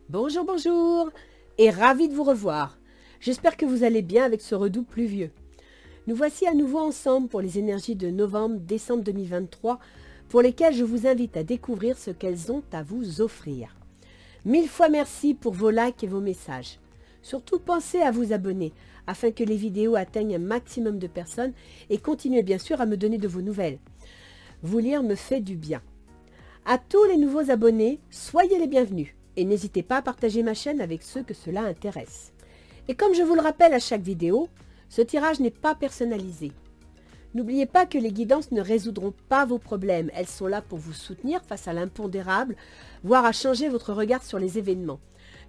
Bonjour, bonjour, et ravi de vous revoir. J'espère que vous allez bien avec ce redout pluvieux. Nous voici à nouveau ensemble pour les énergies de novembre-décembre 2023, pour lesquelles je vous invite à découvrir ce qu'elles ont à vous offrir. Mille fois merci pour vos likes et vos messages. Surtout pensez à vous abonner, afin que les vidéos atteignent un maximum de personnes, et continuez bien sûr à me donner de vos nouvelles. Vous lire me fait du bien. À tous les nouveaux abonnés, soyez les bienvenus. Et n'hésitez pas à partager ma chaîne avec ceux que cela intéresse. Et comme je vous le rappelle à chaque vidéo, ce tirage n'est pas personnalisé. N'oubliez pas que les guidances ne résoudront pas vos problèmes. Elles sont là pour vous soutenir face à l'impondérable, voire à changer votre regard sur les événements.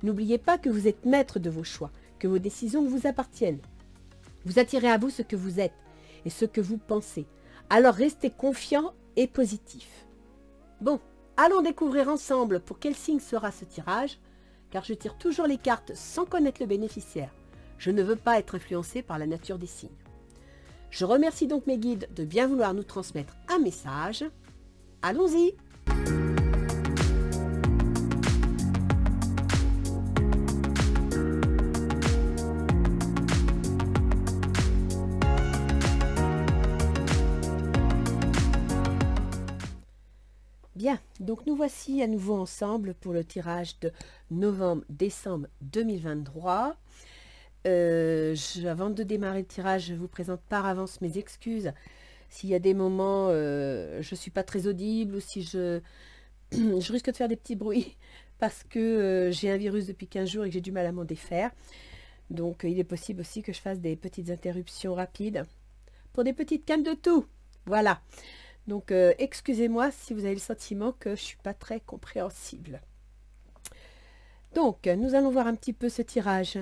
N'oubliez pas que vous êtes maître de vos choix, que vos décisions vous appartiennent. Vous attirez à vous ce que vous êtes et ce que vous pensez. Alors restez confiant et positif. Bon. Allons découvrir ensemble pour quel signe sera ce tirage, car je tire toujours les cartes sans connaître le bénéficiaire. Je ne veux pas être influencé par la nature des signes. Je remercie donc mes guides de bien vouloir nous transmettre un message. Allons-y! Bien, donc nous voici à nouveau ensemble pour le tirage de novembre-décembre 2023. Avant de démarrer le tirage, je vous présente par avance mes excuses. S'il y a des moments, je ne suis pas très audible ou si je risque de faire des petits bruits parce que j'ai un virus depuis 15 jours et que j'ai du mal à m'en défaire. Donc il est possible aussi que je fasse des petites interruptions rapides pour des petites cannes de tout. Voilà. Donc, excusez-moi si vous avez le sentiment que je ne suis pas très compréhensible. Donc, nous allons voir un petit peu ce tirage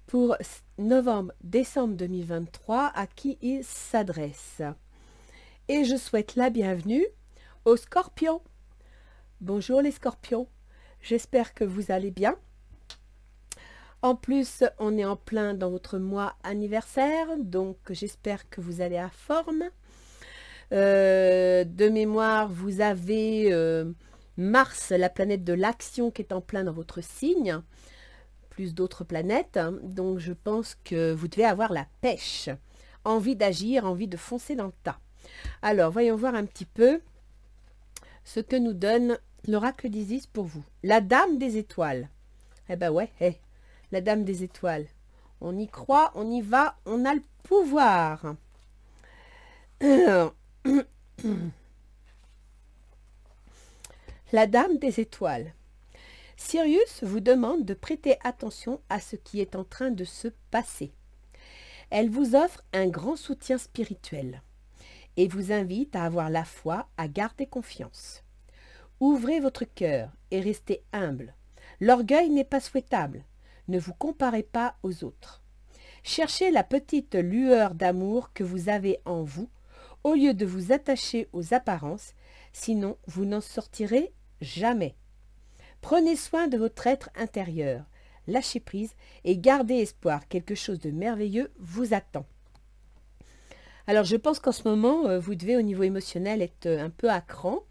pour novembre-décembre 2023, à qui il s'adresse. Et je souhaite la bienvenue aux Scorpions. Bonjour les Scorpions, j'espère que vous allez bien. En plus, on est en plein dans votre mois anniversaire, donc j'espère que vous allez à forme. De mémoire, vous avez Mars, la planète de l'action qui est en plein dans votre signe, plus d'autres planètes, donc je pense que vous devez avoir la pêche, envie d'agir, envie de foncer dans le tas. Alors, voyons voir un petit peu ce que nous donne l'oracle d'Isis pour vous. La dame des étoiles. Eh ben ouais, la dame des étoiles. On y croit, on y va, on a le pouvoir. La dame des étoiles. Sirius vous demande de prêter attention à ce qui est en train de se passer. Elle vous offre un grand soutien spirituel et vous invite à avoir la foi, à garder confiance. Ouvrez votre cœur et restez humble. L'orgueil n'est pas souhaitable. Ne vous comparez pas aux autres. Cherchez la petite lueur d'amour que vous avez en vous au lieu de vous attacher aux apparences, sinon vous n'en sortirez jamais. Prenez soin de votre être intérieur, lâchez prise et gardez espoir, quelque chose de merveilleux vous attend. Alors je pense qu'en ce moment, vous devez au niveau émotionnel être un peu à cran,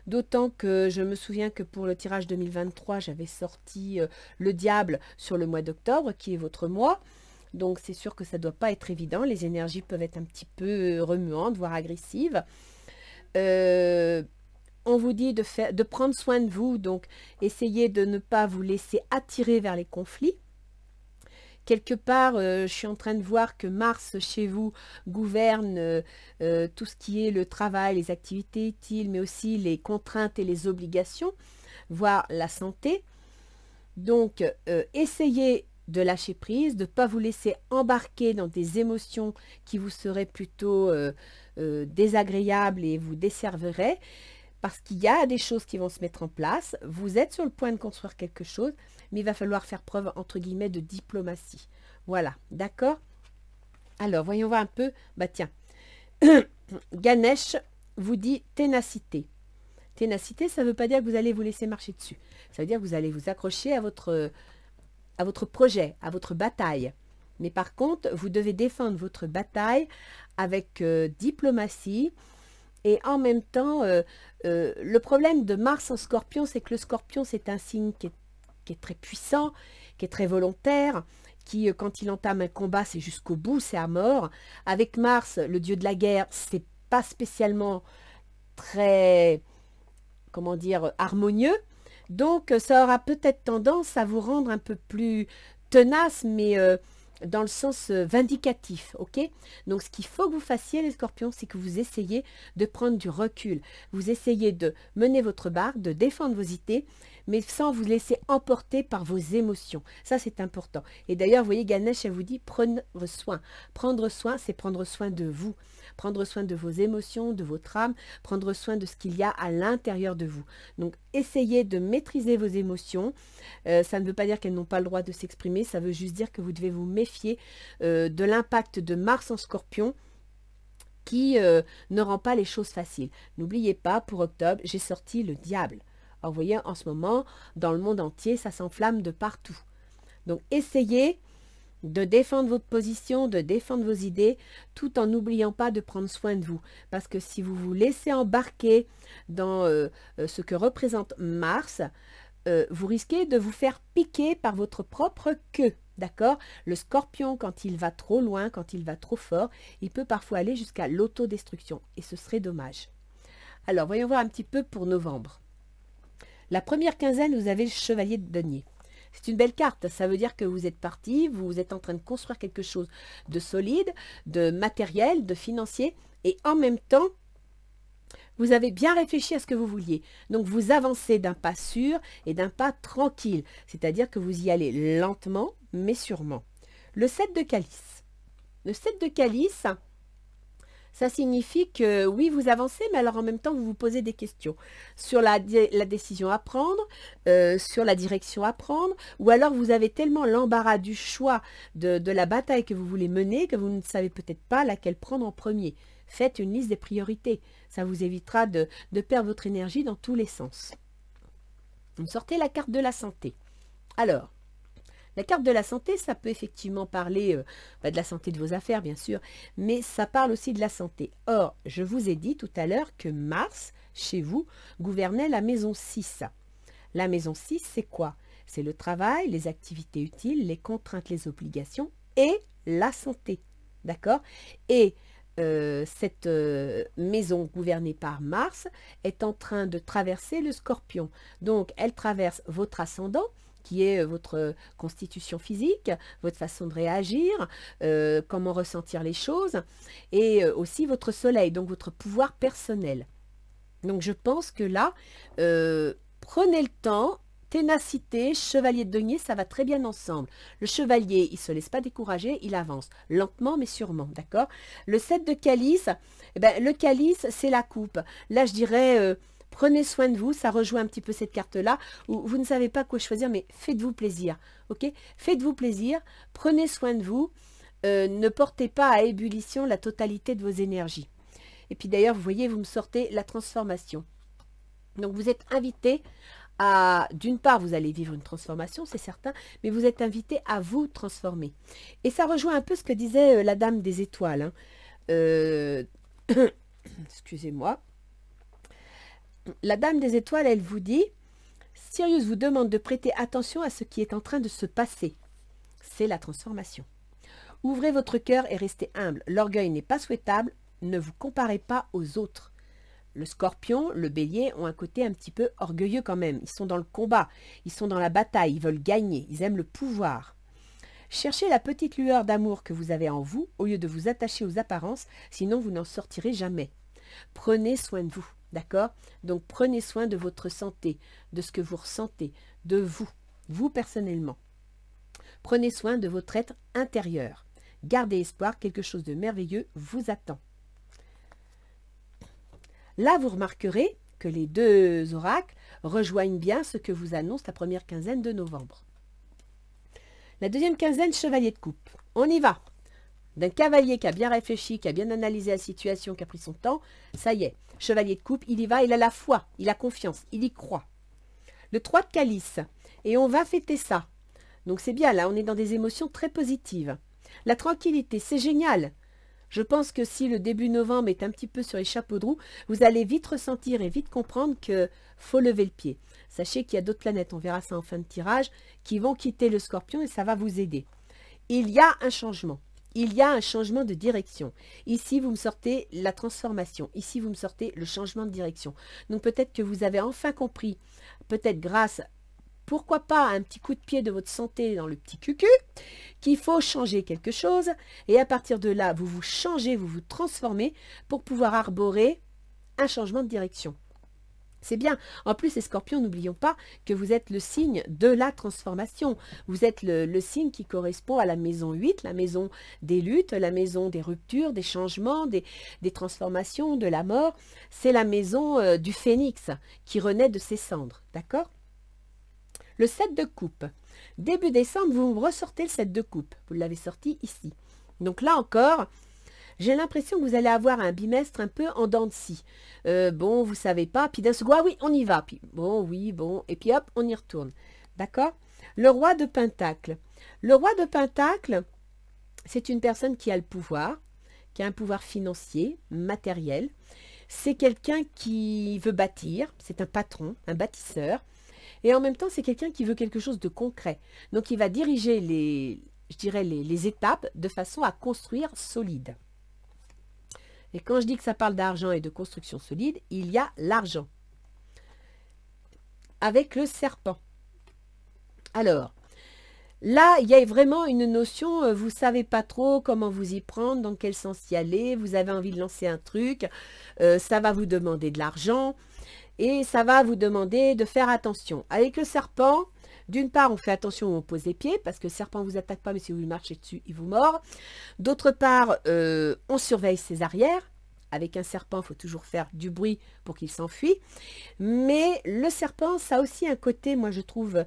d'autant que je me souviens que pour le tirage 2023, j'avais sorti le diable sur le mois d'octobre, qui est votre mois. Donc c'est sûr que ça ne doit pas être évident, les énergies peuvent être un petit peu remuantes, voire agressives. On vous dit de prendre soin de vous, donc essayez de ne pas vous laisser attirer vers les conflits. Quelque part, je suis en train de voir que Mars chez vous gouverne tout ce qui est le travail, les activités utiles, mais aussi les contraintes et les obligations, voire la santé. Donc essayez de lâcher prise, de ne pas vous laisser embarquer dans des émotions qui vous seraient plutôt désagréables et vous desserviraient, parce qu'il y a des choses qui vont se mettre en place. Vous êtes sur le point de construire quelque chose, mais il va falloir faire preuve, entre guillemets, de diplomatie. Voilà, d'accord? Alors, voyons voir un peu. Bah tiens, Ganesh vous dit ténacité. Ténacité, ça ne veut pas dire que vous allez vous laisser marcher dessus. Ça veut dire que vous allez vous accrocher à votre projet, à votre bataille. Mais par contre, vous devez défendre votre bataille avec diplomatie. Et en même temps, le problème de Mars en Scorpion, c'est que le Scorpion, c'est un signe qui est qui est très puissant, qui est très volontaire, qui, quand il entame un combat, c'est jusqu'au bout, c'est à mort. Avec Mars, le dieu de la guerre, c'est pas spécialement très, comment dire, harmonieux. Donc, ça aura peut-être tendance à vous rendre un peu plus tenace, mais dans le sens vindicatif, ok? Donc, ce qu'il faut que vous fassiez, les scorpions, c'est que vous essayez de prendre du recul. Vous essayez de mener votre barque, de défendre vos idées, mais sans vous laisser emporter par vos émotions. Ça, c'est important. Et d'ailleurs, vous voyez, Ganesh, elle vous dit, prenez soin. Prendre soin, c'est prendre soin de vous. Prendre soin de vos émotions, de votre âme, prendre soin de ce qu'il y a à l'intérieur de vous. Donc, essayez de maîtriser vos émotions. Ça ne veut pas dire qu'elles n'ont pas le droit de s'exprimer, ça veut juste dire que vous devez vous méfier de l'impact de Mars en Scorpion qui ne rend pas les choses faciles. N'oubliez pas, pour octobre, j'ai sorti le diable. Alors, vous voyez, en ce moment, dans le monde entier, ça s'enflamme de partout. Donc, essayez de défendre votre position, de défendre vos idées, tout en n'oubliant pas de prendre soin de vous. Parce que si vous vous laissez embarquer dans ce que représente Mars, vous risquez de vous faire piquer par votre propre queue. D'accord? Le scorpion, quand il va trop loin, quand il va trop fort, il peut parfois aller jusqu'à l'autodestruction. Et ce serait dommage. Alors, voyons voir un petit peu pour novembre. La première quinzaine, vous avez le chevalier de denier. C'est une belle carte, ça veut dire que vous êtes parti, vous êtes en train de construire quelque chose de solide, de matériel, de financier, et en même temps, vous avez bien réfléchi à ce que vous vouliez. Donc, vous avancez d'un pas sûr et d'un pas tranquille, c'est-à-dire que vous y allez lentement, mais sûrement. Le 7 de calice. Le 7 de calice, ça signifie que oui, vous avancez, mais alors en même temps, vous vous posez des questions sur la décision à prendre, sur la direction à prendre, ou alors vous avez tellement l'embarras du choix de la bataille que vous voulez mener que vous ne savez peut-être pas laquelle prendre en premier. Faites une liste des priorités. Ça vous évitera de perdre votre énergie dans tous les sens. Vous sortez la carte de la santé. Alors, la carte de la santé, ça peut effectivement parler de la santé de vos affaires, bien sûr, mais ça parle aussi de la santé. Or, je vous ai dit tout à l'heure que Mars, chez vous, gouvernait la maison 6. La maison 6, c'est quoi? C'est le travail, les activités utiles, les contraintes, les obligations et la santé. D'accord? Et cette maison gouvernée par Mars est en train de traverser le Scorpion. Donc, elle traverse votre ascendant, qui est votre constitution physique, votre façon de réagir, comment ressentir les choses, et aussi votre soleil, donc votre pouvoir personnel. Donc je pense que là, prenez le temps, ténacité, chevalier de denier, ça va très bien ensemble. Le chevalier, il ne se laisse pas décourager, il avance, lentement mais sûrement, d'accord? Le 7 de calice, eh ben, le calice, c'est la coupe. Là, je dirais... prenez soin de vous, ça rejoint un petit peu cette carte-là, où vous ne savez pas quoi choisir, mais faites-vous plaisir, ok? Faites-vous plaisir, prenez soin de vous, ne portez pas à ébullition la totalité de vos énergies. Et puis d'ailleurs, vous voyez, vous me sortez la transformation. Donc vous êtes invité à, d'une part, vous allez vivre une transformation, c'est certain, mais vous êtes invité à vous transformer. Et ça rejoint un peu ce que disait la Dame des Étoiles. Hein. Excusez-moi. La Dame des Étoiles, elle vous dit, Sirius vous demande de prêter attention à ce qui est en train de se passer. C'est la transformation. Ouvrez votre cœur et restez humble. L'orgueil n'est pas souhaitable. Ne vous comparez pas aux autres. Le Scorpion, le Bélier ont un côté un petit peu orgueilleux quand même. Ils sont dans le combat, ils sont dans la bataille, ils veulent gagner, ils aiment le pouvoir. Cherchez la petite lueur d'amour que vous avez en vous au lieu de vous attacher aux apparences, sinon vous n'en sortirez jamais. Prenez soin de vous. D'accord? Donc, prenez soin de votre santé, de ce que vous ressentez, de vous, vous personnellement. Prenez soin de votre être intérieur. Gardez espoir, quelque chose de merveilleux vous attend. Là, vous remarquerez que les deux oracles rejoignent bien ce que vous annonce la première quinzaine de novembre. La deuxième quinzaine, chevalier de coupe. On y va! D'un cavalier qui a bien réfléchi, qui a bien analysé la situation, qui a pris son temps, ça y est, chevalier de coupe, il y va, il a la foi, il a confiance, il y croit. Le 3 de calice, et on va fêter ça. Donc c'est bien, là, on est dans des émotions très positives. La tranquillité, c'est génial. Je pense que si le début novembre est un petit peu sur les chapeaux de roue, vous allez vite ressentir et vite comprendre que faut lever le pied. Sachez qu'il y a d'autres planètes, on verra ça en fin de tirage, qui vont quitter le Scorpion et ça va vous aider. Il y a un changement. Il y a un changement de direction. Ici, vous me sortez la transformation. Ici, vous me sortez le changement de direction. Donc peut-être que vous avez enfin compris, peut-être grâce, pourquoi pas, à un petit coup de pied de votre santé dans le petit cucu, qu'il faut changer quelque chose. Et à partir de là, vous vous changez, vous vous transformez pour pouvoir arborer un changement de direction. C'est bien. En plus, les scorpions, n'oublions pas que vous êtes le signe de la transformation. Vous êtes le signe qui correspond à la maison 8, la maison des luttes, la maison des ruptures, des changements, des transformations, de la mort. C'est la maison du phénix qui renaît de ses cendres. D'accord? Le 7 de coupe. Début décembre, vous ressortez le 7 de coupe. Vous l'avez sorti ici. Donc là encore, j'ai l'impression que vous allez avoir un bimestre un peu en dents de scie. Bon, vous savez pas, puis d'un second, ah oui, on y va. Puis bon, oui, bon, et puis hop, on y retourne. D'accord? Le roi de Pentacle. Le roi de Pentacle, c'est une personne qui a le pouvoir, qui a un pouvoir financier, matériel. C'est quelqu'un qui veut bâtir, c'est un patron, un bâtisseur. Et en même temps, c'est quelqu'un qui veut quelque chose de concret. Donc, il va diriger je dirais, les étapes de façon à construire solide. Et quand je dis que ça parle d'argent et de construction solide, il y a l'argent. Avec le serpent. Alors, là, il y a vraiment une notion, vous ne savez pas trop comment vous y prendre, dans quel sens y aller, vous avez envie de lancer un truc, ça va vous demander de l'argent, et ça va vous demander de faire attention. Avec le serpent, d'une part, on fait attention où on pose les pieds, parce que le serpent ne vous attaque pas, mais si vous lui marchez dessus, il vous mord. D'autre part, on surveille ses arrières. Avec un serpent, il faut toujours faire du bruit pour qu'il s'enfuit. Mais le serpent, ça a aussi un côté, moi je trouve,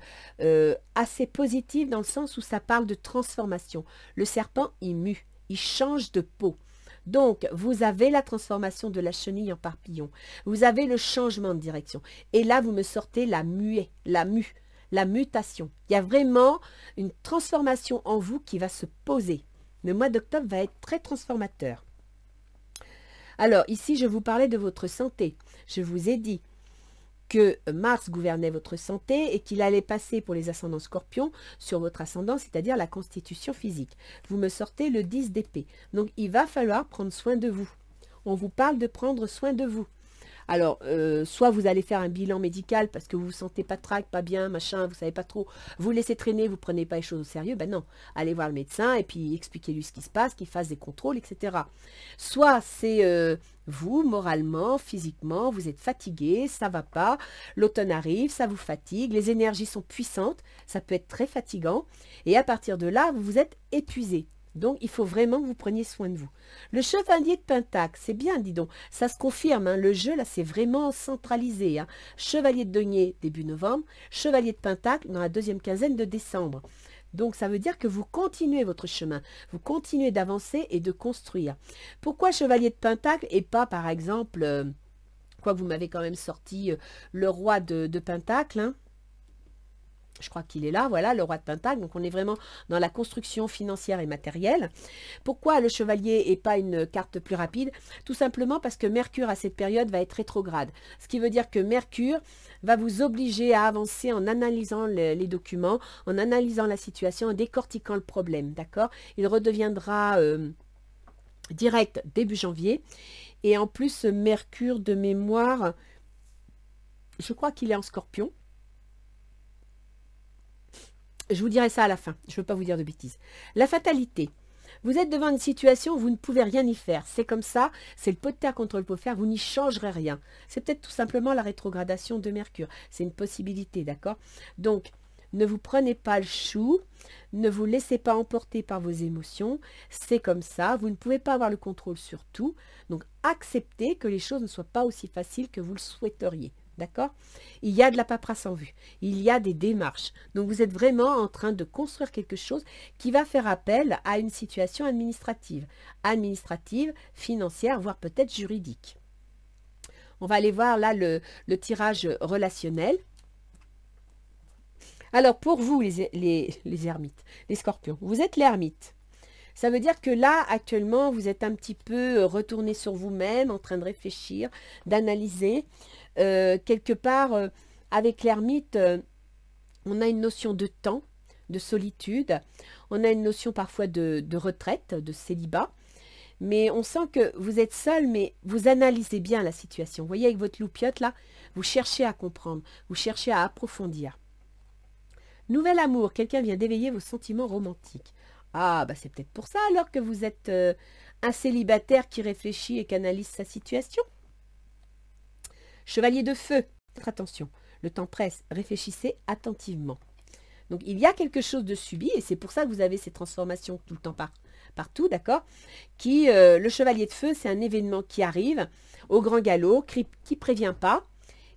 assez positif, dans le sens où ça parle de transformation. Le serpent, il mue, il change de peau. Donc, vous avez la transformation de la chenille en papillon. Vous avez le changement de direction. Et là, vous me sortez la mutation. Il y a vraiment une transformation en vous qui va se poser. Le mois d'octobre va être très transformateur. Alors, ici, je vous parlais de votre santé. Je vous ai dit que Mars gouvernait votre santé et qu'il allait passer pour les ascendants scorpions sur votre ascendant, c'est-à-dire la constitution physique. Vous me sortez le 10 d'épée. Donc, il va falloir prendre soin de vous. On vous parle de prendre soin de vous. Alors, soit vous allez faire un bilan médical parce que vous ne vous sentez pas trac, pas bien, machin, vous ne savez pas trop, vous laissez traîner, vous ne prenez pas les choses au sérieux, ben non, allez voir le médecin et puis expliquez-lui ce qui se passe, qu'il fasse des contrôles, etc. Soit c'est vous, moralement, physiquement, vous êtes fatigué, ça ne va pas, l'automne arrive, ça vous fatigue, les énergies sont puissantes, ça peut être très fatigant, et à partir de là, vous vous êtes épuisé. Donc, il faut vraiment que vous preniez soin de vous. Le chevalier de Pentacle, c'est bien, dis donc. Ça se confirme, hein, le jeu, là, c'est vraiment centralisé. Hein. Chevalier de denier, début novembre. Chevalier de Pentacle, dans la deuxième quinzaine de décembre. Donc, ça veut dire que vous continuez votre chemin. Vous continuez d'avancer et de construire. Pourquoi chevalier de Pentacle et pas, par exemple, quoi que vous m'avez quand même sorti, le roi de Pentacle, hein. Je crois qu'il est là, voilà, le roi de Pentacle. Donc, on est vraiment dans la construction financière et matérielle. Pourquoi le chevalier et pas une carte plus rapide? Tout simplement parce que Mercure, à cette période, va être rétrograde. Ce qui veut dire que Mercure va vous obliger à avancer en analysant les documents, en analysant la situation, en décortiquant le problème, d'accord? Il redeviendra direct début janvier. Et en plus, Mercure, de mémoire, je crois qu'il est en Scorpion. Je vous dirai ça à la fin, je ne veux pas vous dire de bêtises. La fatalité. Vous êtes devant une situation où vous ne pouvez rien y faire. C'est comme ça, c'est le pot de terre contre le pot de fer, vous n'y changerez rien. C'est peut-être tout simplement la rétrogradation de Mercure. C'est une possibilité, d'accord? Donc, ne vous prenez pas le chou, ne vous laissez pas emporter par vos émotions. C'est comme ça, vous ne pouvez pas avoir le contrôle sur tout. Donc, acceptez que les choses ne soient pas aussi faciles que vous le souhaiteriez. D'accord? Il y a de la paperasse en vue, il y a des démarches. Donc, vous êtes vraiment en train de construire quelque chose qui va faire appel à une situation administrative, financière, voire peut-être juridique. On va aller voir là le tirage relationnel. Alors, pour vous, les ermites, les scorpions, vous êtes l'ermite. Ça veut dire que là, actuellement, vous êtes un petit peu retourné sur vous-même, en train de réfléchir, d'analyser. Quelque part, avec l'ermite, on a une notion de temps, de solitude. On a une notion parfois de retraite, de célibat. Mais on sent que vous êtes seul, mais vous analysez bien la situation. Vous voyez, avec votre loupiote, là, vous cherchez à comprendre, vous cherchez à approfondir. Nouvel amour, quelqu'un vient d'éveiller vos sentiments romantiques. Ah, bah c'est peut-être pour ça alors que vous êtes un célibataire qui réfléchit et qui analyse sa situation. Chevalier de feu, faites attention, le temps presse, réfléchissez attentivement. Donc il y a quelque chose de subi et c'est pour ça que vous avez ces transformations tout le temps partout, d'accord. Le chevalier de feu, c'est un événement qui arrive au grand galop, qui ne prévient pas.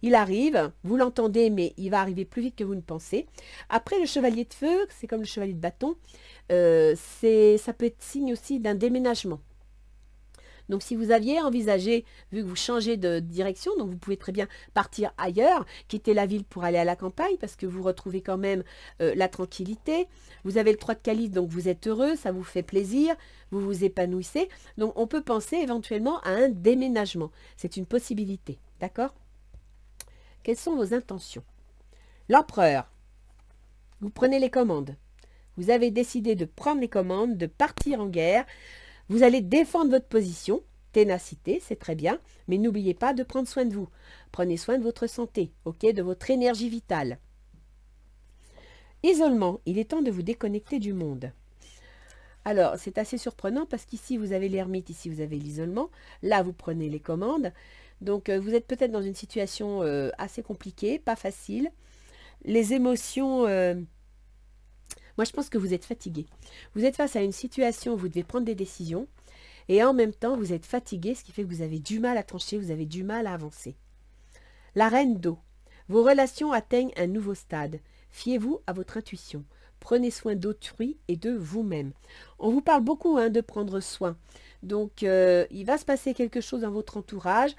Il arrive, vous l'entendez, mais il va arriver plus vite que vous ne pensez. Après, le chevalier de feu, c'est comme le chevalier de bâton, ça peut être signe aussi d'un déménagement. Donc, si vous aviez envisagé, vu que vous changez de direction, donc vous pouvez très bien partir ailleurs, quitter la ville pour aller à la campagne, parce que vous retrouvez quand même la tranquillité. Vous avez le 3 de calice, donc vous êtes heureux, ça vous fait plaisir, vous vous épanouissez. Donc, on peut penser éventuellement à un déménagement. C'est une possibilité, d'accord? Quelles sont vos intentions? L'empereur, vous prenez les commandes. Vous avez décidé de prendre les commandes, de partir en guerre. Vous allez défendre votre position, ténacité, c'est très bien, mais n'oubliez pas de prendre soin de vous. Prenez soin de votre santé, ok, de votre énergie vitale. Isolement, il est temps de vous déconnecter du monde. Alors, c'est assez surprenant parce qu'ici, vous avez l'ermite, ici, vous avez l'isolement. Là, vous prenez les commandes. Donc, vous êtes peut-être dans une situation assez compliquée, pas facile. Les émotions... Moi, je pense que vous êtes fatigué. Vous êtes face à une situation où vous devez prendre des décisions et en même temps, vous êtes fatigué, ce qui fait que vous avez du mal à trancher, vous avez du mal à avancer. La reine d'eau. Vos relations atteignent un nouveau stade. Fiez-vous à votre intuition. Prenez soin d'autrui et de vous-même. On vous parle beaucoup de prendre soin. Donc, il va se passer quelque chose dans votre entourage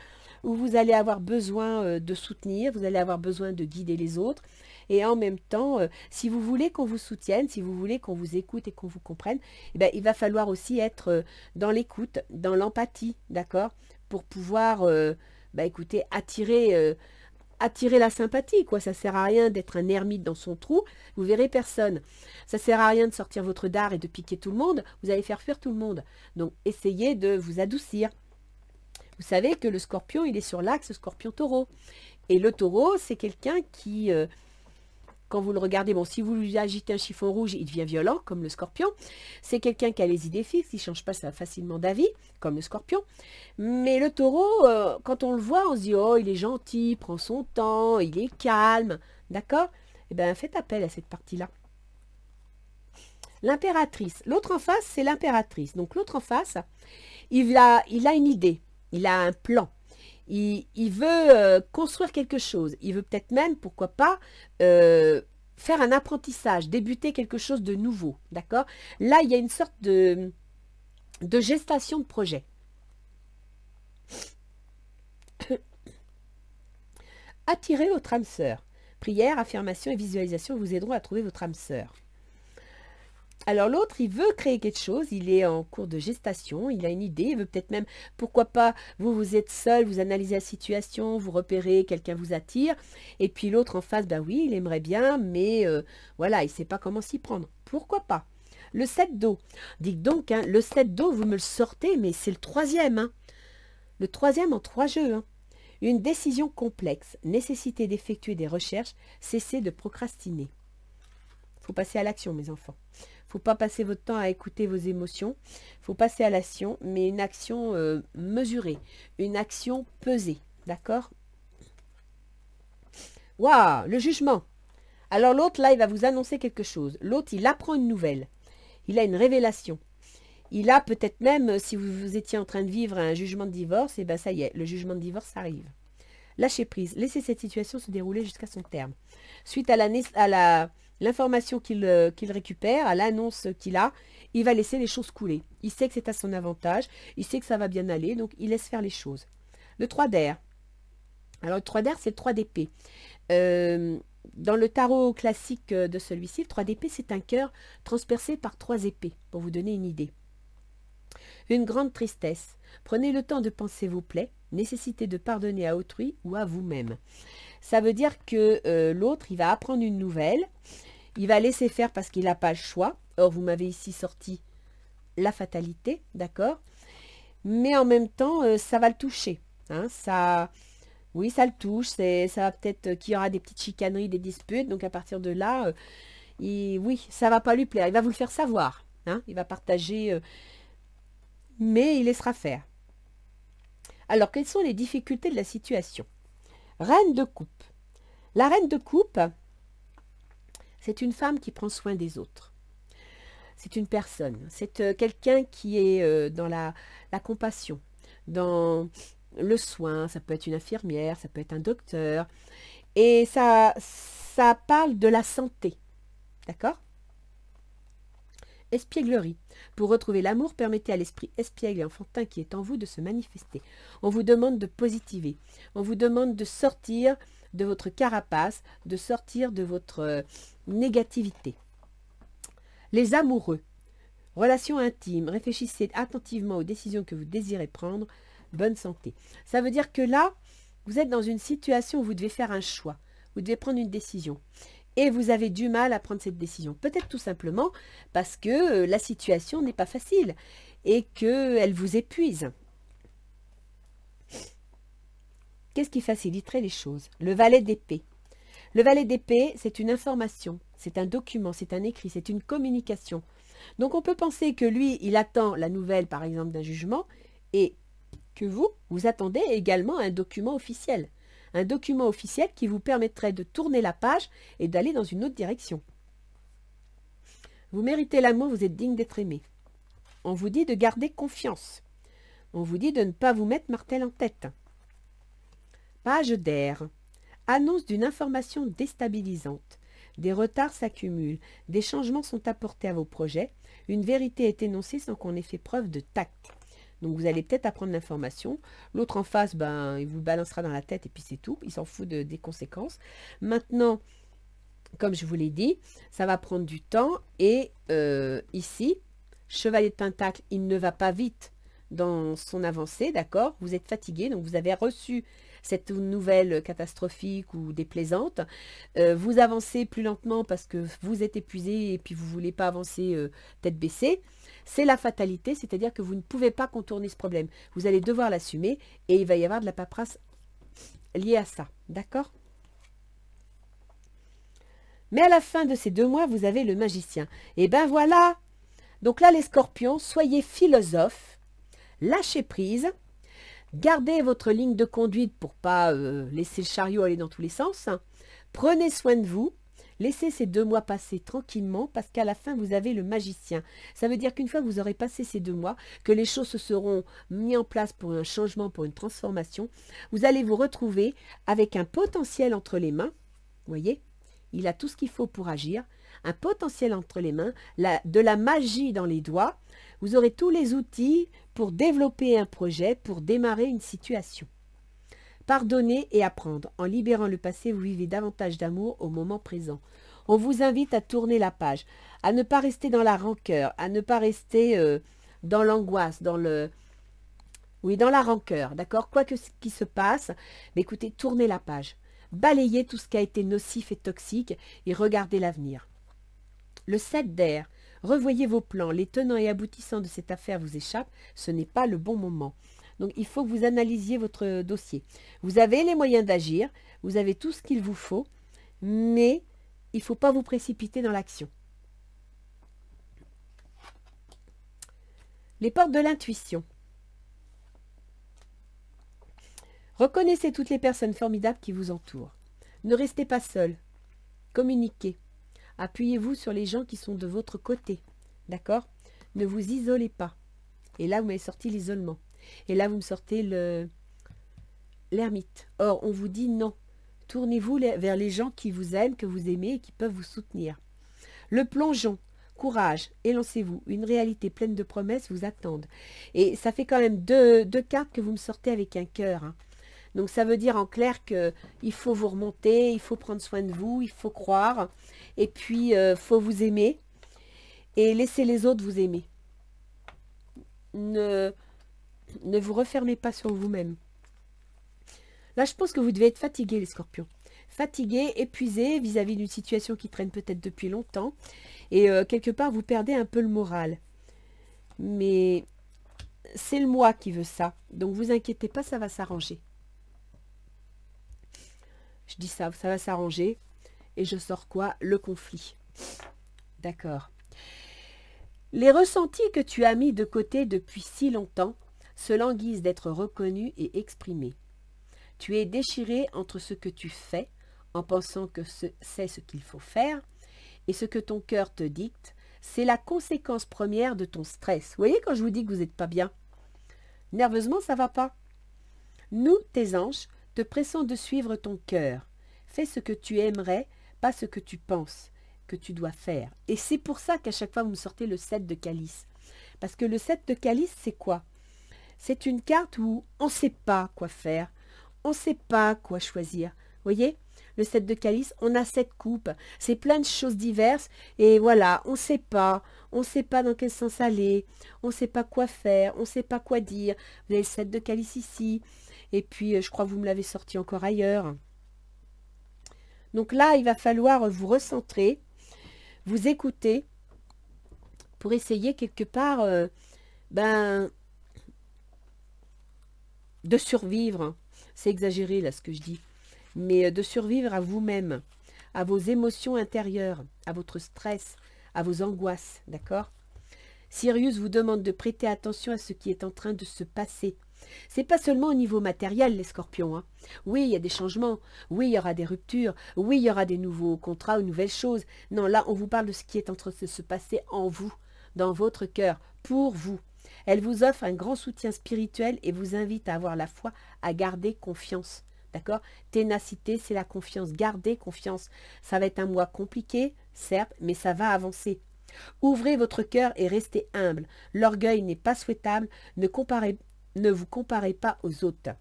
où vous allez avoir besoin de soutenir, vous allez avoir besoin de guider les autres. Et en même temps, si vous voulez qu'on vous soutienne, si vous voulez qu'on vous écoute et qu'on vous comprenne, eh bien, il va falloir aussi être dans l'écoute, dans l'empathie, d'accord? Pour pouvoir, écoutez, attirer la sympathie, quoi. Ça ne sert à rien d'être un ermite dans son trou, vous verrez personne. Ça ne sert à rien de sortir votre dard et de piquer tout le monde, vous allez faire fuir tout le monde. Donc, essayez de vous adoucir. Vous savez que le scorpion, il est sur l'axe scorpion-taureau. Et le taureau, c'est quelqu'un qui... quand vous le regardez, bon, si vous lui agitez un chiffon rouge, il devient violent, comme le scorpion. C'est quelqu'un qui a les idées fixes, il ne change pas facilement d'avis, comme le scorpion. Mais le taureau, quand on le voit, on se dit, oh, il est gentil, il prend son temps, il est calme, d'accord? Eh bien, faites appel à cette partie-là. L'impératrice. L'autre en face, c'est l'impératrice. Donc, l'autre en face, il a une idée, il a un plan. Il veut construire quelque chose. Il veut peut-être même, pourquoi pas, faire un apprentissage, débuter quelque chose de nouveau. D'accord? Là, il y a une sorte de gestation de projet. Attirez votre âme sœur. Prière, affirmation et visualisation vous aideront à trouver votre âme sœur. Alors l'autre, il veut créer quelque chose, il est en cours de gestation, il a une idée, il veut peut-être même, pourquoi pas, vous êtes seul, vous analysez la situation, vous repérez, quelqu'un vous attire, et puis l'autre en face, ben oui, il aimerait bien, mais voilà, il ne sait pas comment s'y prendre. Pourquoi pas? Le 7 d'eau, dites donc, le 7 d'eau, vous me le sortez, mais c'est le troisième, le troisième en 3 jeux. Une décision complexe, nécessité d'effectuer des recherches, cessez de procrastiner. Il faut passer à l'action, mes enfants. Il ne faut pas passer votre temps à écouter vos émotions. Il faut passer à l'action, mais une action mesurée, une action pesée. D'accord? Waouh, le jugement. Alors l'autre, là, il va vous annoncer quelque chose. L'autre, il apprend une nouvelle. Il a une révélation. Il a peut-être même, si vous étiez en train de vivre un jugement de divorce, et bien ça y est, le jugement de divorce arrive. Lâchez prise, laissez cette situation se dérouler jusqu'à son terme. Suite à l'information qu'il récupère, à l'annonce qu'il a, il va laisser les choses couler. Il sait que c'est à son avantage, il sait que ça va bien aller, donc il laisse faire les choses. Le 3 d'air. Alors le 3 d'air, c'est le 3 d'épée. Dans le tarot classique de celui-ci, le 3 d'épée, c'est un cœur transpercé par 3 épées, pour vous donner une idée. Une grande tristesse. Prenez le temps de penser vos plaies, nécessité de pardonner à autrui ou à vous-même. Ça veut dire que l'autre, il va apprendre une nouvelle, il va laisser faire parce qu'il n'a pas le choix. Or, vous m'avez ici sorti la fatalité, d'accord? Mais en même temps, ça va le toucher. Hein, ça, oui, ça le touche. Ça va peut-être qu'il y aura des petites chicaneries, des disputes. Donc, à partir de là, oui, ça va pas lui plaire. Il va vous le faire savoir. Hein, il va partager, mais il laissera faire. Alors, quelles sont les difficultés de la situation? Reine de coupe. La reine de coupe, c'est une femme qui prend soin des autres. C'est une personne. C'est quelqu'un qui est dans la compassion, dans le soin. Ça peut être une infirmière, ça peut être un docteur. Et ça parle de la santé. D'accord? Espièglerie. Pour retrouver l'amour, permettez à l'esprit espiègle et enfantin qui est en vous de se manifester. On vous demande de positiver. On vous demande de sortir de votre carapace, de sortir de votre négativité. Les amoureux. Relation intime. Réfléchissez attentivement aux décisions que vous désirez prendre. Bonne santé. Ça veut dire que là, vous êtes dans une situation où vous devez faire un choix. Vous devez prendre une décision. Et vous avez du mal à prendre cette décision. Peut-être tout simplement parce que la situation n'est pas facile et qu'elle vous épuise. Qu'est-ce qui faciliterait les choses? Le valet d'épée. Le valet d'épée, c'est une information, c'est un document, c'est un écrit, c'est une communication. Donc on peut penser que lui, il attend la nouvelle, par exemple, d'un jugement et que vous attendez également un document officiel. Un document officiel qui vous permettrait de tourner la page et d'aller dans une autre direction. Vous méritez l'amour, vous êtes digne d'être aimé. On vous dit de garder confiance. On vous dit de ne pas vous mettre martel en tête. Page d'air. Annonce d'une information déstabilisante. Des retards s'accumulent. Des changements sont apportés à vos projets. Une vérité est énoncée sans qu'on ait fait preuve de tact. Donc vous allez peut-être apprendre l'information. L'autre en face, ben, il vous balancera dans la tête et puis c'est tout. Il s'en fout des conséquences. Maintenant, comme je vous l'ai dit, ça va prendre du temps. Et ici, chevalier de pentacle, il ne va pas vite dans son avancée, d'accord? Vous êtes fatigué, donc vous avez reçu cette nouvelle catastrophique ou déplaisante. Vous avancez plus lentement parce que vous êtes épuisé et puis vous ne voulez pas avancer tête baissée. C'est la fatalité, c'est-à-dire que vous ne pouvez pas contourner ce problème. Vous allez devoir l'assumer et il va y avoir de la paperasse liée à ça. D'accord? Mais à la fin de ces 2 mois, vous avez le magicien. Et ben voilà! Donc là, les scorpions, soyez philosophes, lâchez prise, gardez votre ligne de conduite pour ne pas laisser le chariot aller dans tous les sens. Prenez soin de vous. Laissez ces 2 mois passer tranquillement parce qu'à la fin, vous avez le magicien. Ça veut dire qu'une fois que vous aurez passé ces 2 mois, que les choses se seront mises en place pour un changement, pour une transformation, vous allez vous retrouver avec un potentiel entre les mains. Vous voyez, il a tout ce qu'il faut pour agir. Un potentiel entre les mains, de la magie dans les doigts. Vous aurez tous les outils pour développer un projet, pour démarrer une situation. Pardonner et apprendre. En libérant le passé, vous vivez davantage d'amour au moment présent. On vous invite à tourner la page, à ne pas rester dans la rancœur, à ne pas rester dans l'angoisse, dans la rancœur, d'accord? Quoi que ce qui se passe, mais écoutez, tournez la page. Balayez tout ce qui a été nocif et toxique et regardez l'avenir. Le 7 d'air. Revoyez vos plans. Les tenants et aboutissants de cette affaire vous échappent. Ce n'est pas le bon moment. Donc, il faut que vous analysiez votre dossier. Vous avez les moyens d'agir, vous avez tout ce qu'il vous faut, mais il ne faut pas vous précipiter dans l'action. Les portes de l'intuition. Reconnaissez toutes les personnes formidables qui vous entourent. Ne restez pas seul. Communiquez. Appuyez-vous sur les gens qui sont de votre côté. D'accord? Ne vous isolez pas. Et là, vous m'avez sorti l'isolement. Et là, vous me sortez l'ermite. Or, on vous dit non. Tournez-vous vers les gens qui vous aiment, que vous aimez et qui peuvent vous soutenir. Le plongeon. Courage, élancez-vous. Une réalité pleine de promesses vous attendent. Et ça fait quand même deux cartes que vous me sortez avec un cœur. Hein. Donc, ça veut dire en clair qu'il faut vous remonter, il faut prendre soin de vous, il faut croire. Et puis, il faut vous aimer et laisser les autres vous aimer. ne vous refermez pas sur vous-même. Là, je pense que vous devez être fatigué, les scorpions. Fatigué, épuisé vis-à-vis d'une situation qui traîne peut-être depuis longtemps. Et quelque part, vous perdez un peu le moral. Mais c'est le moi qui veut ça. Donc, vous inquiétez pas, ça va s'arranger. Je dis ça, ça va s'arranger. Et je sors quoi? Le conflit. D'accord. Les ressentis que tu as mis de côté depuis si longtemps se languissent d'être reconnus et exprimés. Tu es déchiré entre ce que tu fais, en pensant que c'est ce qu'il faut faire, et ce que ton cœur te dicte, c'est la conséquence première de ton stress. Vous voyez quand je vous dis que vous n'êtes pas bien? Nerveusement, ça ne va pas. Nous, tes anges, te pressons de suivre ton cœur. Fais ce que tu aimerais, pas ce que tu penses que tu dois faire. Et c'est pour ça qu'à chaque fois, vous me sortez le 7 de calice. Parce que le 7 de calice, c'est quoi? C'est une carte où on ne sait pas quoi faire. On ne sait pas quoi choisir. Vous voyez? Le 7 de calice, on a 7 coupes. C'est plein de choses diverses. Et voilà, on ne sait pas. On ne sait pas dans quel sens aller. On ne sait pas quoi faire. On ne sait pas quoi dire. Vous avez le 7 de calice ici. Et puis, je crois que vous me l'avez sorti encore ailleurs. Donc là, il va falloir vous recentrer, vous écouter pour essayer quelque part de survivre. C'est exagéré là ce que je dis. Mais de survivre à vous-même, à vos émotions intérieures, à votre stress, à vos angoisses, d'accord? Sirius vous demande de prêter attention à ce qui est en train de se passer. C'est pas seulement au niveau matériel, les scorpions. Hein. Oui, il y a des changements. Oui, il y aura des ruptures. Oui, il y aura des nouveaux contrats ou nouvelles choses. Non, là, on vous parle de ce qui est en train de se passer en vous, dans votre cœur, pour vous. Elle vous offre un grand soutien spirituel et vous invite à avoir la foi, à garder confiance. D'accord? Ténacité, c'est la confiance. Gardez confiance. Ça va être un mois compliqué, certes, mais ça va avancer. Ouvrez votre cœur et restez humble. L'orgueil n'est pas souhaitable. Ne vous comparez pas aux autres.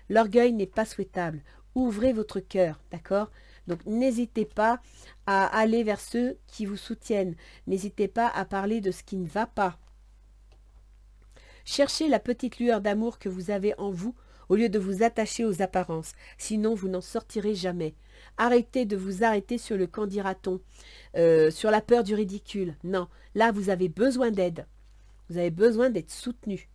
L'orgueil n'est pas souhaitable. Ouvrez votre cœur, d'accord? Donc, n'hésitez pas à aller vers ceux qui vous soutiennent. N'hésitez pas à parler de ce qui ne va pas. Cherchez la petite lueur d'amour que vous avez en vous au lieu de vous attacher aux apparences. Sinon, vous n'en sortirez jamais. Arrêtez de vous arrêter sur le qu'en dira-t-on, sur la peur du ridicule. Non, là, vous avez besoin d'aide. Vous avez besoin d'être soutenu.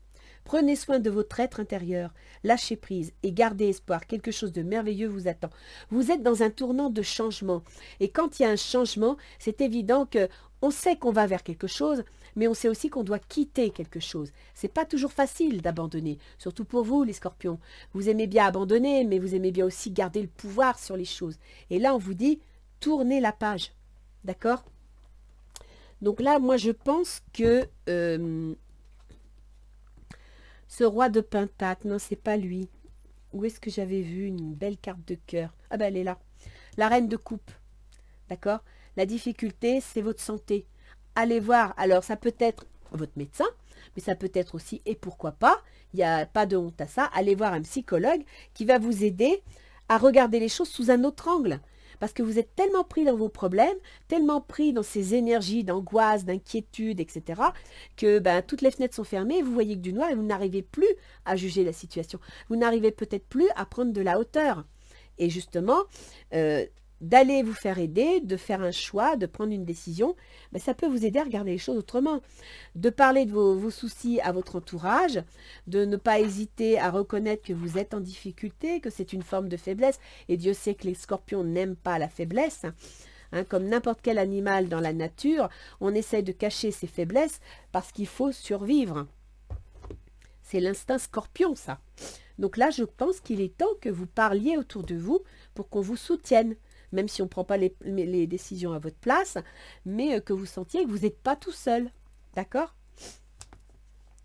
Prenez soin de votre être intérieur, lâchez prise et gardez espoir. Quelque chose de merveilleux vous attend. Vous êtes dans un tournant de changement. Et quand il y a un changement, c'est évident que on sait qu'on va vers quelque chose, mais on sait aussi qu'on doit quitter quelque chose. C'est pas toujours facile d'abandonner, surtout pour vous, les scorpions. Vous aimez bien abandonner, mais vous aimez bien aussi garder le pouvoir sur les choses. Et là, on vous dit, tournez la page. D'accord? Donc là, moi, je pense que... ce roi de Pentacle, non, c'est pas lui. Où est-ce que j'avais vu une belle carte de cœur? Ah ben, elle est là. La reine de coupe. D'accord? La difficulté, c'est votre santé. Allez voir. Alors, ça peut être votre médecin, mais ça peut être aussi, et pourquoi pas, il n'y a pas de honte à ça, allez voir un psychologue qui va vous aider à regarder les choses sous un autre angle. Parce que vous êtes tellement pris dans vos problèmes, tellement pris dans ces énergies d'angoisse, d'inquiétude, etc., que toutes les fenêtres sont fermées, vous voyez que du noir et vous n'arrivez plus à juger la situation. Vous n'arrivez peut-être plus à prendre de la hauteur. Et justement, d'aller vous faire aider, de faire un choix, de prendre une décision, ça peut vous aider à regarder les choses autrement. De parler de vos soucis à votre entourage, de ne pas hésiter à reconnaître que vous êtes en difficulté, que c'est une forme de faiblesse. Et Dieu sait que les scorpions n'aiment pas la faiblesse. Hein, comme n'importe quel animal dans la nature, on essaie de cacher ses faiblesses parce qu'il faut survivre. C'est l'instinct scorpion, ça. Donc là, je pense qu'il est temps que vous parliez autour de vous pour qu'on vous soutienne. Même si on ne prend pas les décisions à votre place, mais que vous sentiez que vous n'êtes pas tout seul. D'accord?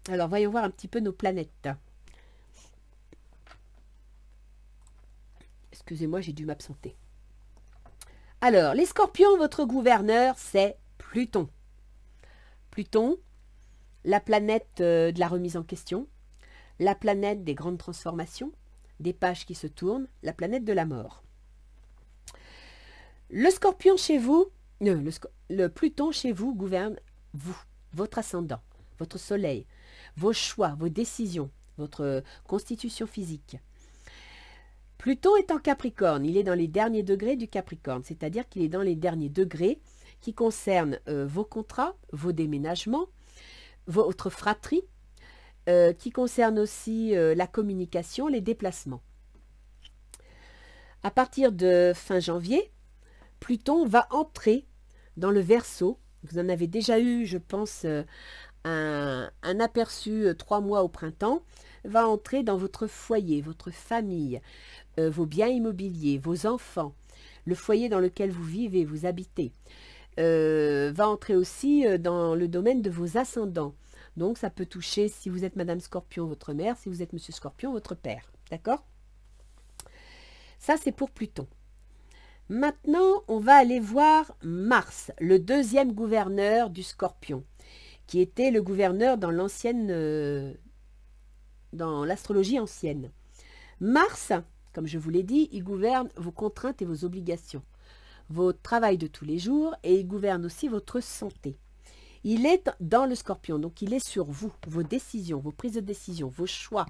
Alors, voyons voir un petit peu nos planètes. Excusez-moi, j'ai dû m'absenter. Alors, les scorpions, votre gouverneur, c'est Pluton. Pluton, la planète de la remise en question, la planète des grandes transformations, des pages qui se tournent, la planète de la mort. Le scorpion chez vous, le Pluton chez vous gouverne vous, votre ascendant, votre soleil, vos choix, vos décisions, votre constitution physique. Pluton est en Capricorne, il est dans les derniers degrés du Capricorne, c'est-à-dire qu'il est dans les derniers degrés qui concernent vos contrats, vos déménagements, votre fratrie, qui concernent aussi la communication, les déplacements. À partir de fin janvier, Pluton va entrer dans le Verseau. Vous en avez déjà eu, je pense, un aperçu 3 mois au printemps. Va entrer dans votre foyer, votre famille, vos biens immobiliers, vos enfants, le foyer dans lequel vous vivez, vous habitez. Va entrer aussi dans le domaine de vos ascendants. Donc, ça peut toucher, si vous êtes Madame Scorpion, votre mère, si vous êtes Monsieur Scorpion, votre père. D'accord? Ça, c'est pour Pluton. Maintenant, on va aller voir Mars, le deuxième gouverneur du Scorpion, qui était le gouverneur dans dans l'astrologie ancienne. Mars, comme je vous l'ai dit, il gouverne vos contraintes et vos obligations, votre travail de tous les jours, et il gouverne aussi votre santé. Il est dans le Scorpion, donc il est sur vous, vos décisions, vos prises de décision, vos choix,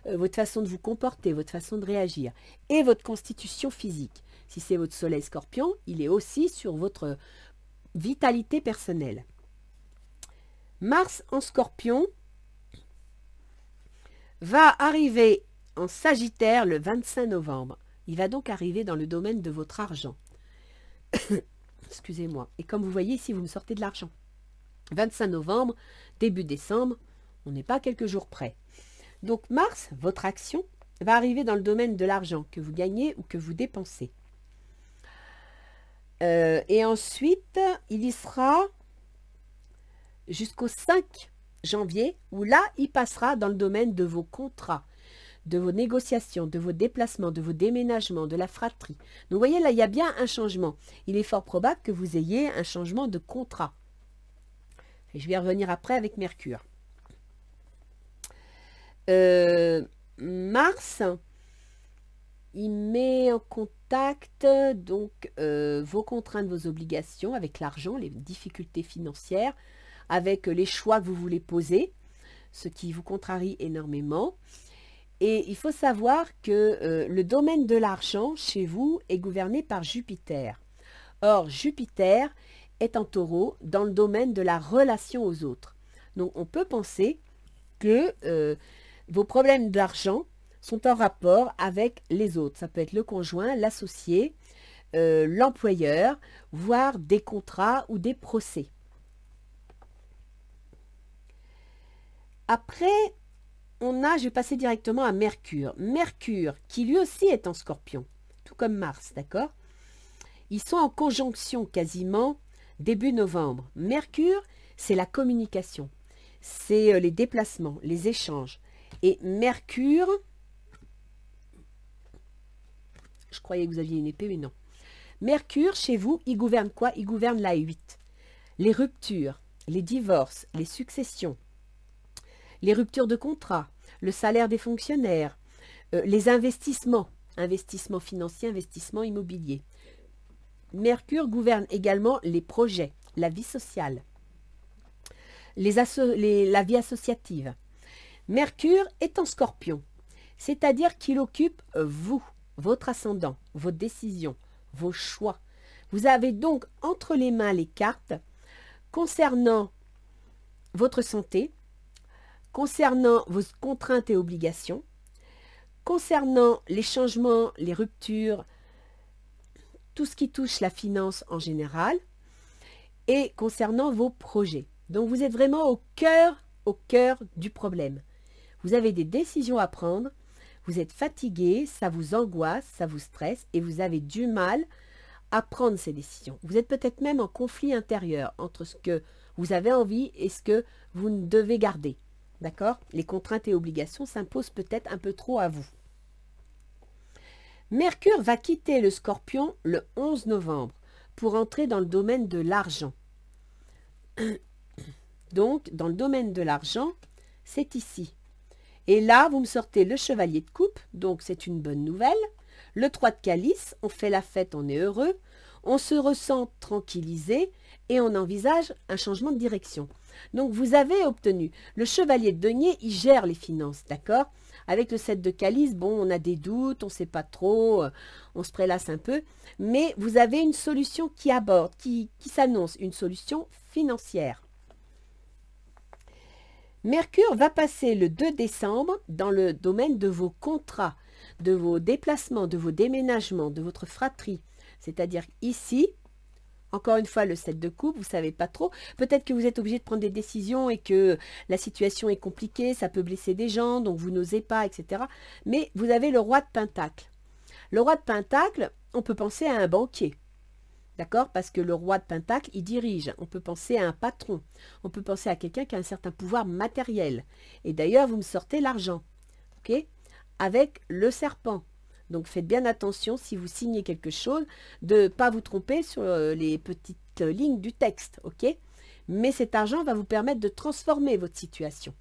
votre façon de vous comporter, votre façon de réagir, et votre constitution physique. Si c'est votre soleil Scorpion, il est aussi sur votre vitalité personnelle. Mars en Scorpion va arriver en Sagittaire le 25 novembre. Il va donc arriver dans le domaine de votre argent. Excusez-moi. Et comme vous voyez ici, vous me sortez de l'argent. 25 novembre, début décembre, on n'est pas quelques jours près. Donc Mars, votre action, va arriver dans le domaine de l'argent que vous gagnez ou que vous dépensez. Et ensuite, il y sera jusqu'au 5 janvier, où là, il passera dans le domaine de vos contrats, de vos négociations, de vos déplacements, de vos déménagements, de la fratrie. Donc, vous voyez, là, il y a bien un changement. Il est fort probable que vous ayez un changement de contrat. Et je vais y revenir après avec Mercure. Mars, il met en contact donc vos contraintes, vos obligations avec l'argent, les difficultés financières, avec les choix que vous voulez poser, ce qui vous contrarie énormément. Et il faut savoir que le domaine de l'argent chez vous est gouverné par Jupiter. Or, Jupiter est en Taureau dans le domaine de la relation aux autres. Donc, on peut penser que vos problèmes d'argent sont en rapport avec les autres. Ça peut être le conjoint, l'associé, l'employeur, voire des contrats ou des procès. Après, je vais passer directement à Mercure. Mercure, qui lui aussi est en Scorpion, tout comme Mars, d'accord? Ils sont en conjonction quasiment début novembre. Mercure, c'est la communication, c'est les déplacements, les échanges. Et Mercure, je croyais que vous aviez une épée, mais non. Mercure, chez vous, il gouverne quoi? Il gouverne la 8. Les ruptures, les divorces, les successions, les ruptures de contrat, le salaire des fonctionnaires, les investissements, investissements financiers, investissements immobiliers. Mercure gouverne également les projets, la vie sociale, la vie associative. Mercure est en Scorpion, c'est-à-dire qu'il occupe vous, votre ascendant, vos décisions, vos choix. Vous avez donc entre les mains les cartes concernant votre santé, concernant vos contraintes et obligations, concernant les changements, les ruptures, tout ce qui touche la finance en général, et concernant vos projets. Donc vous êtes vraiment au cœur du problème. Vous avez des décisions à prendre, vous êtes fatigué, ça vous angoisse, ça vous stresse, et vous avez du mal à prendre ces décisions. Vous êtes peut-être même en conflit intérieur entre ce que vous avez envie et ce que vous ne devez garder. D'accord? Les contraintes et obligations s'imposent peut-être un peu trop à vous. Mercure va quitter le Scorpion le 11 novembre pour entrer dans le domaine de l'argent. Donc, dans le domaine de l'argent, c'est ici. Et là, vous me sortez le chevalier de coupe, donc c'est une bonne nouvelle. Le 3 de calice, on fait la fête, on est heureux. On se ressent tranquillisé et on envisage un changement de direction. Donc vous avez obtenu le chevalier de denier, il gère les finances, d'accord? Avec le 7 de calice, bon, on a des doutes, on ne sait pas trop, on se prélasse un peu, mais vous avez une solution qui aborde, qui s'annonce, une solution financière. Mercure va passer le 2 décembre dans le domaine de vos contrats, de vos déplacements, de vos déménagements, de votre fratrie. C'est-à-dire ici, encore une fois, le 7 de coupe, vous ne savez pas trop. Peut-être que vous êtes obligé de prendre des décisions et que la situation est compliquée, ça peut blesser des gens, donc vous n'osez pas, etc. Mais vous avez le roi de Pentacle. Le roi de Pentacle, on peut penser à un banquier. D'accord? Parce que le roi de Pentacle, il dirige. On peut penser à un patron. On peut penser à quelqu'un qui a un certain pouvoir matériel. Et d'ailleurs, vous me sortez l'argent. OK? Avec le serpent. Donc, faites bien attention, si vous signez quelque chose, de ne pas vous tromper sur les petites lignes du texte. OK? Mais cet argent va vous permettre de transformer votre situation.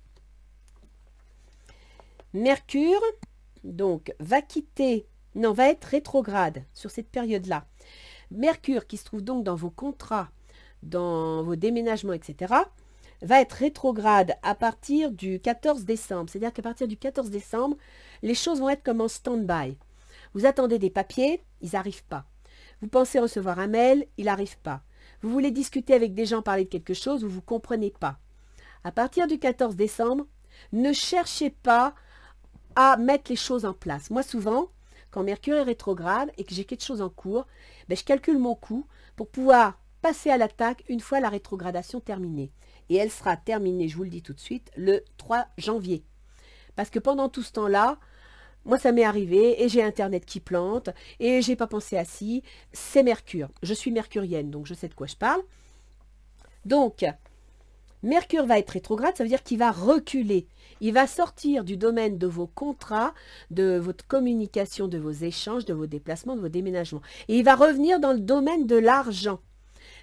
Mercure, donc, va être rétrograde sur cette période-là. Mercure, qui se trouve donc dans vos contrats, dans vos déménagements, etc., va être rétrograde à partir du 14 décembre. C'est-à-dire qu'à partir du 14 décembre, les choses vont être comme en stand-by. Vous attendez des papiers, ils n'arrivent pas. Vous pensez recevoir un mail, il n'arrive pas. Vous voulez discuter avec des gens, parler de quelque chose, vous ne comprenez pas. À partir du 14 décembre, ne cherchez pas à mettre les choses en place. Moi, souvent, quand Mercure est rétrograde et que j'ai quelque chose en cours, ben, je calcule mon coût pour pouvoir passer à l'attaque une fois la rétrogradation terminée. Et elle sera terminée, je vous le dis tout de suite, le 3 janvier. Parce que pendant tout ce temps-là, moi, ça m'est arrivé et j'ai Internet qui plante et j'ai pas pensé à ci. C'est Mercure. Je suis mercurienne, donc je sais de quoi je parle. Donc, Mercure va être rétrograde, ça veut dire qu'il va reculer. Il va sortir du domaine de vos contrats, de votre communication, de vos échanges, de vos déplacements, de vos déménagements. Et il va revenir dans le domaine de l'argent.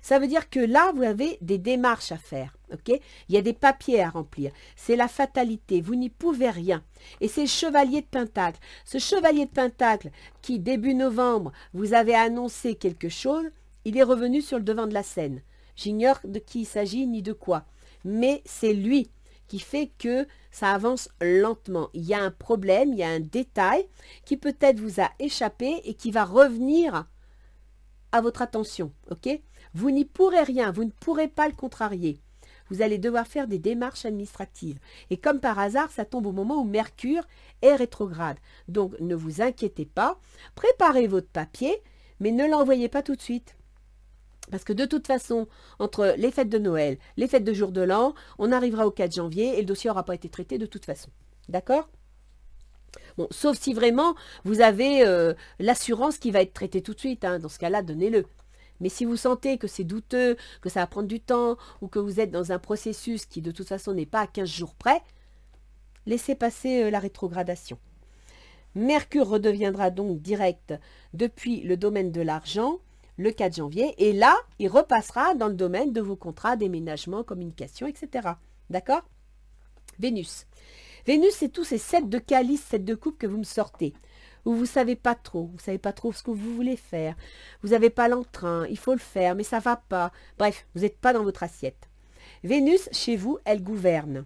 Ça veut dire que là, vous avez des démarches à faire. Okay? Il y a des papiers à remplir. C'est la fatalité. Vous n'y pouvez rien. Et c'est le chevalier de Pentacle. Ce chevalier de Pentacle qui, début novembre, vous avez annoncé quelque chose, il est revenu sur le devant de la scène. J'ignore de qui il s'agit ni de quoi. Mais c'est lui qui fait que ça avance lentement. Il y a un problème, il y a un détail qui peut-être vous a échappé et qui va revenir à votre attention. Ok? Vous n'y pourrez rien, vous ne pourrez pas le contrarier. Vous allez devoir faire des démarches administratives. Et comme par hasard, ça tombe au moment où Mercure est rétrograde. Donc, ne vous inquiétez pas. Préparez votre papier, mais ne l'envoyez pas tout de suite. Parce que de toute façon, entre les fêtes de Noël, les fêtes de jour de l'an, on arrivera au 4 janvier et le dossier n'aura pas été traité de toute façon. D'accord? Bon, sauf si vraiment vous avez l'assurance qui va être traitée tout de suite. Hein. Dans ce cas-là, donnez-le. Mais si vous sentez que c'est douteux, que ça va prendre du temps, ou que vous êtes dans un processus qui de toute façon n'est pas à 15 jours près, laissez passer la rétrogradation. Mercure redeviendra donc direct depuis le domaine de l'argent le 4 janvier. Et là, il repassera dans le domaine de vos contrats, déménagement, communication, etc. D'accord? Vénus. Vénus, c'est tous ces 7 de calice, 7 de coupe que vous me sortez. Où vous ne savez pas trop, ce que vous voulez faire. Vous n'avez pas l'entrain, il faut le faire, mais ça ne va pas. Bref, vous n'êtes pas dans votre assiette. Vénus, chez vous, elle gouverne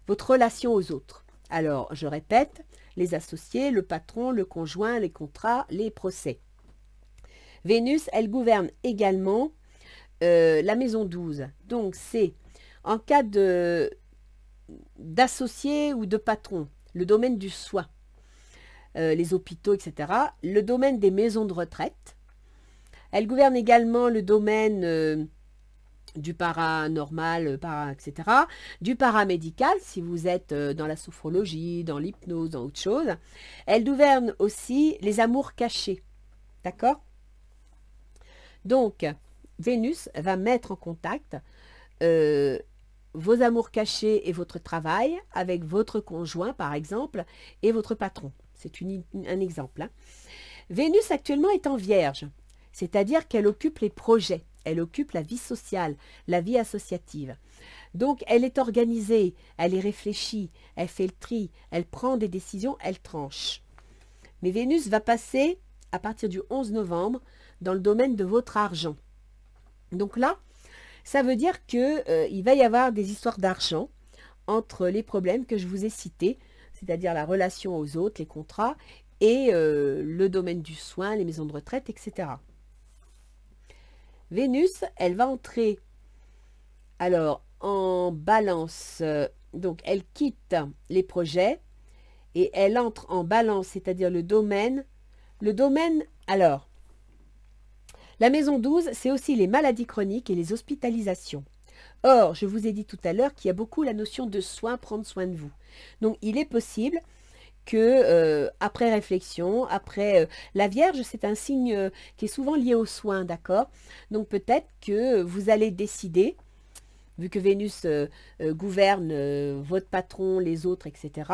votre relation aux autres. Alors, je répète, les associés, le patron, le conjoint, les contrats, les procès. Vénus, elle gouverne également la maison 12. Donc, c'est en cas d'associé ou de patron, le domaine du soin. Les hôpitaux, etc. Le domaine des maisons de retraite. Elle gouverne également le domaine du paranormal, etc. Du paramédical, si vous êtes dans la sophrologie, dans l'hypnose, dans autre chose. Elle gouverne aussi les amours cachés. D'accord? Donc, Vénus va mettre en contact vos amours cachés et votre travail avec votre conjoint, par exemple, et votre patron. C'est un exemple. Hein. Vénus actuellement est en Vierge, c'est-à-dire qu'elle occupe les projets, elle occupe la vie sociale, la vie associative. Donc, elle est organisée, elle est réfléchie, elle fait le tri, elle prend des décisions, elle tranche. Mais Vénus va passer, à partir du 11 novembre, dans le domaine de votre argent. Donc là, Ça veut dire que il va y avoir des histoires d'argent entre les problèmes que je vous ai cités, c'est-à-dire la relation aux autres, les contrats, et le domaine du soin, les maisons de retraite, etc. Vénus, elle va entrer alors en balance, donc elle quitte les projets et elle entre en balance, c'est-à-dire le domaine. Alors, la maison 12, c'est aussi les maladies chroniques et les hospitalisations. Or, je vous ai dit tout à l'heure qu'il y a beaucoup la notion de soin, prendre soin de vous. Donc, il est possible que, après réflexion, après la Vierge, c'est un signe qui est souvent lié aux soins, d'accord? Donc, peut-être que vous allez décider, vu que Vénus gouverne votre patron, les autres, etc.,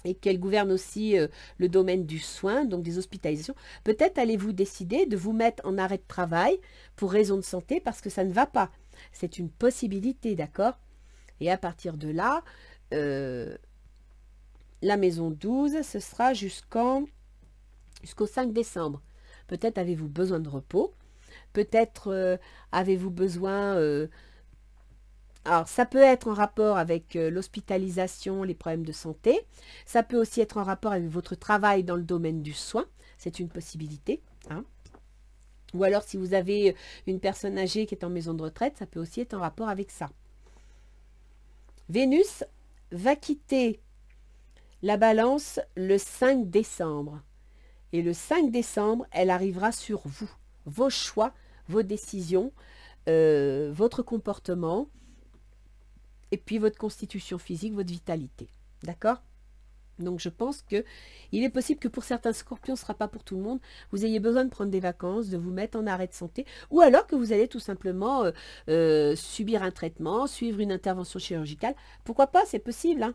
et qu'elle gouverne aussi le domaine du soin, donc des hospitalisations, peut-être allez-vous décider de vous mettre en arrêt de travail pour raison de santé parce que ça ne va pas. C'est une possibilité, d'accord? Et à partir de là, la maison 12, ce sera jusqu'au 5 décembre. Peut-être avez-vous besoin de repos, peut-être avez-vous besoin... alors, ça peut être en rapport avec l'hospitalisation, les problèmes de santé. Ça peut aussi être en rapport avec votre travail dans le domaine du soin. C'est une possibilité, hein. Ou alors, si vous avez une personne âgée qui est en maison de retraite, ça peut aussi être en rapport avec ça. Vénus va quitter la balance le 5 décembre. Et le 5 décembre, elle arrivera sur vous. Vos choix, vos décisions, votre comportement, et puis votre constitution physique, votre vitalité. D'accord? Donc je pense que il est possible que pour certains scorpions, ce ne sera pas pour tout le monde, vous ayez besoin de prendre des vacances, de vous mettre en arrêt de santé, ou alors que vous allez tout simplement subir un traitement, suivre une intervention chirurgicale. Pourquoi pas? C'est possible, hein.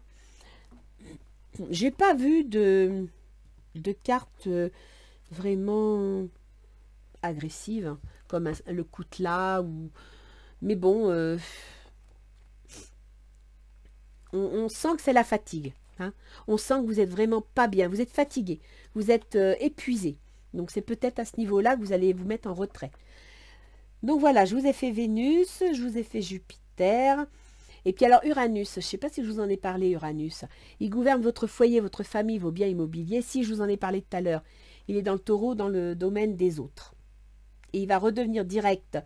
J'ai pas vu de cartes vraiment agressives, hein, comme le coutelas, ou... mais bon... on sent que c'est la fatigue. Hein. On sent que vous êtes vraiment pas bien. Vous êtes fatigué. Vous êtes épuisé. Donc, c'est peut-être à ce niveau-là que vous allez vous mettre en retrait. Donc, voilà. Je vous ai fait Vénus. Je vous ai fait Jupiter. Et puis, alors, Uranus. Je ne sais pas si je vous en ai parlé, Uranus. Il gouverne votre foyer, votre famille, vos biens immobiliers. Si je vous en ai parlé tout à l'heure, il est dans le taureau, dans le domaine des autres. Et il va redevenir direct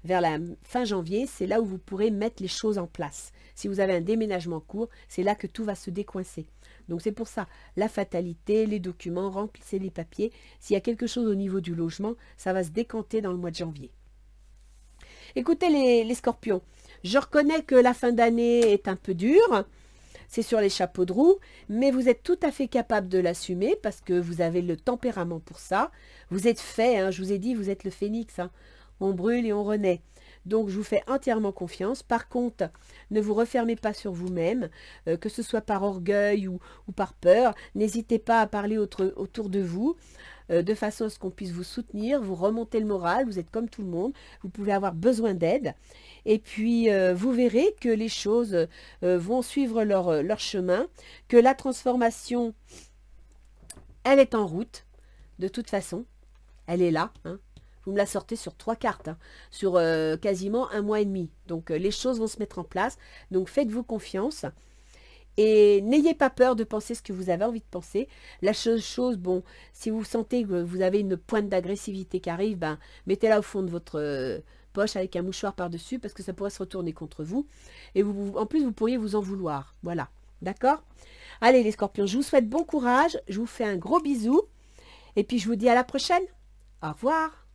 vers la fin janvier. C'est là où vous pourrez mettre les choses en place. Si vous avez un déménagement court, c'est là que tout va se décoincer. Donc c'est pour ça, la fatalité, les documents, remplissez les papiers. S'il y a quelque chose au niveau du logement, ça va se décanter dans le mois de janvier. Écoutez les scorpions, je reconnais que la fin d'année est un peu dure. C'est sur les chapeaux de roue, mais vous êtes tout à fait capable de l'assumer parce que vous avez le tempérament pour ça. Vous êtes fait, hein, je vous ai dit, vous êtes le phénix. Hein. On brûle et on renaît. Donc, je vous fais entièrement confiance. Par contre, ne vous refermez pas sur vous-même, que ce soit par orgueil ou par peur. N'hésitez pas à parler autour de vous, de façon à ce qu'on puisse vous soutenir, vous remonter le moral. Vous êtes comme tout le monde. Vous pouvez avoir besoin d'aide. Et puis, vous verrez que les choses vont suivre leur chemin, que la transformation, elle est en route, de toute façon. Elle est là, hein. Vous me la sortez sur 3 cartes, hein, sur quasiment 1 mois et demi. Donc, les choses vont se mettre en place. Donc, faites-vous confiance. Et n'ayez pas peur de penser ce que vous avez envie de penser. La chose, bon, si vous sentez que vous avez une pointe d'agressivité qui arrive, ben, mettez-la au fond de votre poche avec un mouchoir par-dessus parce que ça pourrait se retourner contre vous. Et en plus, vous pourriez vous en vouloir. Voilà, d'accord? Allez, les scorpions, je vous souhaite bon courage. Je vous fais un gros bisou. Et puis, je vous dis à la prochaine. Au revoir.